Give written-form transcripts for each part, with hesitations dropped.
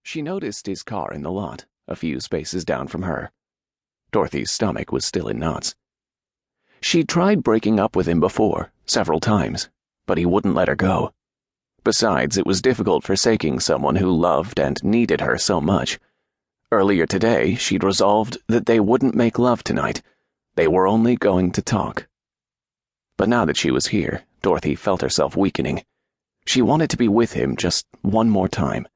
She noticed his car in the lot, a few spaces down from her. Dorothy's stomach was still in knots. She'd tried breaking up with him before, several times, but he wouldn't let her go. Besides, it was difficult forsaking someone who loved and needed her so much. Earlier today, she'd resolved that they wouldn't make love tonight. They were only going to talk. But now that she was here, Dorothy felt herself weakening. She wanted to be with him just one more time.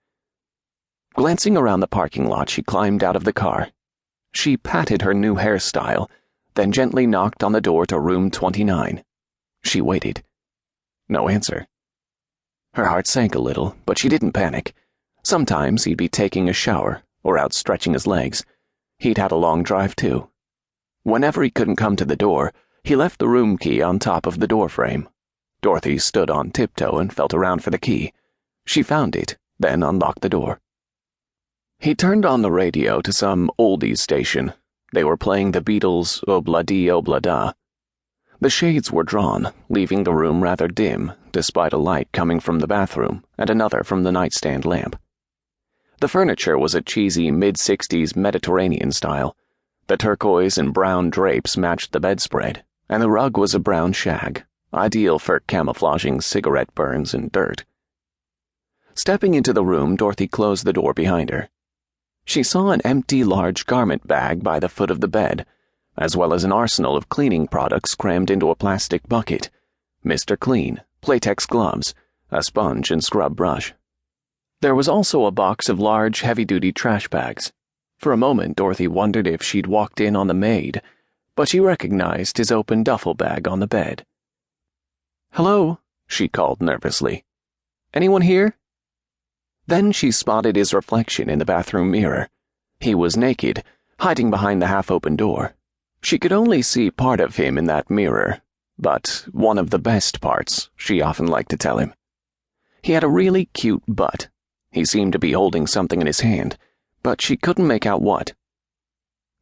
Glancing around the parking lot, she climbed out of the car. She patted her new hairstyle, then gently knocked on the door to room 29. She waited. No answer. Her heart sank a little, but she didn't panic. Sometimes he'd be taking a shower or out stretching his legs. He'd had a long drive too. Whenever he couldn't come to the door, he left the room key on top of the door frame. Dorothy stood on tiptoe and felt around for the key. She found it, then unlocked the door. He turned on the radio to some oldies station. They were playing the Beatles' Obla-Di Obla-Da. The shades were drawn, leaving the room rather dim, despite a light coming from the bathroom and another from the nightstand lamp. The furniture was a cheesy mid-60s Mediterranean style. The turquoise and brown drapes matched the bedspread, and the rug was a brown shag, ideal for camouflaging cigarette burns and dirt. Stepping into the room, Dorothy closed the door behind her. She saw an empty large garment bag by the foot of the bed, as well as an arsenal of cleaning products crammed into a plastic bucket. Mr. Clean, Playtex gloves, a sponge and scrub brush. There was also a box of large, heavy-duty trash bags. For a moment, Dorothy wondered if she'd walked in on the maid, but she recognized his open duffel bag on the bed. "Hello," she called nervously. "Anyone here?" Then she spotted his reflection in the bathroom mirror. He was naked, hiding behind the half-open door. She could only see part of him in that mirror, but one of the best parts, she often liked to tell him. He had a really cute butt. He seemed to be holding something in his hand, but she couldn't make out what.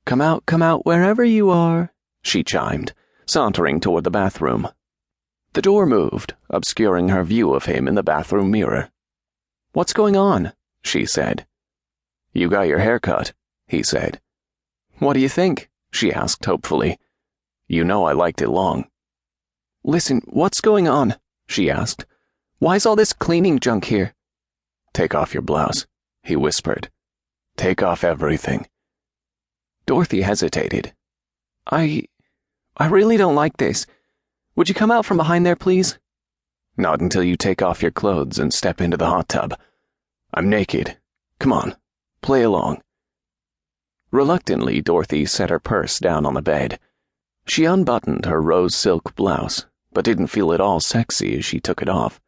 Come out wherever you are," she chimed, sauntering toward the bathroom. The door moved, obscuring her view of him in the bathroom mirror. "What's going on?" she said. "You got your hair cut," he said. "What do you think?" she asked hopefully. "You know I liked it long." "Listen, what's going on?" she asked. "Why's all this cleaning junk here?" "Take off your blouse," he whispered. "Take off everything." Dorothy hesitated. I really don't like this. Would you come out from behind there, please?" "Not until you take off your clothes and step into the hot tub. I'm naked. Come on, play along." Reluctantly, Dorothy set her purse down on the bed. She unbuttoned her rose silk blouse, but didn't feel at all sexy as she took it off.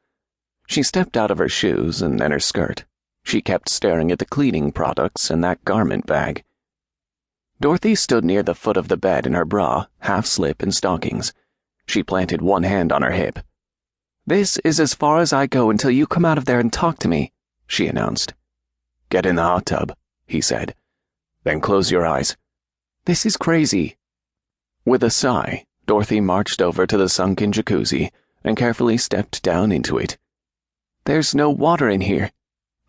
She stepped out of her shoes and then her skirt. She kept staring at the cleaning products and that garment bag. Dorothy stood near the foot of the bed in her bra, half-slip, and stockings. She planted one hand on her hip. "This is as far as I go until you come out of there and talk to me," she announced. "Get in the hot tub," he said. "Then close your eyes." "This is crazy." With a sigh, Dorothy marched over to the sunken jacuzzi and carefully stepped down into it. "There's no water in here.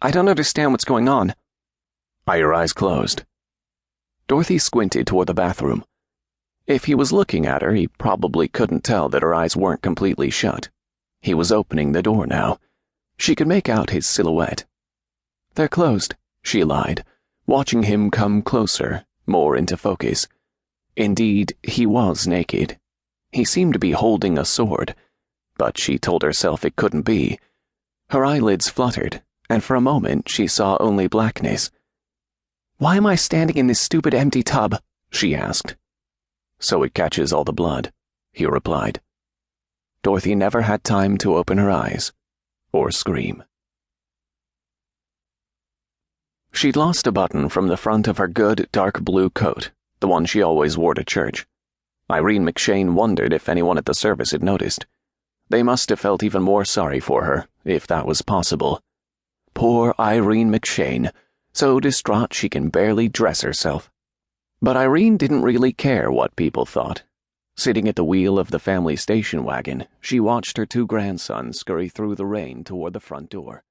I don't understand what's going on." "Are your eyes closed?" Dorothy squinted toward the bathroom. If he was looking at her, he probably couldn't tell that her eyes weren't completely shut. He was opening the door now. She could make out his silhouette. "They're closed," she lied, watching him come closer, more into focus. Indeed, he was naked. He seemed to be holding a sword, but she told herself it couldn't be. Her eyelids fluttered, and for a moment she saw only blackness. "Why am I standing in this stupid empty tub?" she asked. "So it catches all the blood," he replied. Dorothy never had time to open her eyes or scream. She'd lost a button from the front of her good dark blue coat, the one she always wore to church. Irene McShane wondered if anyone at the service had noticed. They must have felt even more sorry for her, if that was possible. Poor Irene McShane, so distraught she can barely dress herself. But Irene didn't really care what people thought. Sitting at the wheel of the family station wagon, she watched her two grandsons scurry through the rain toward the front door.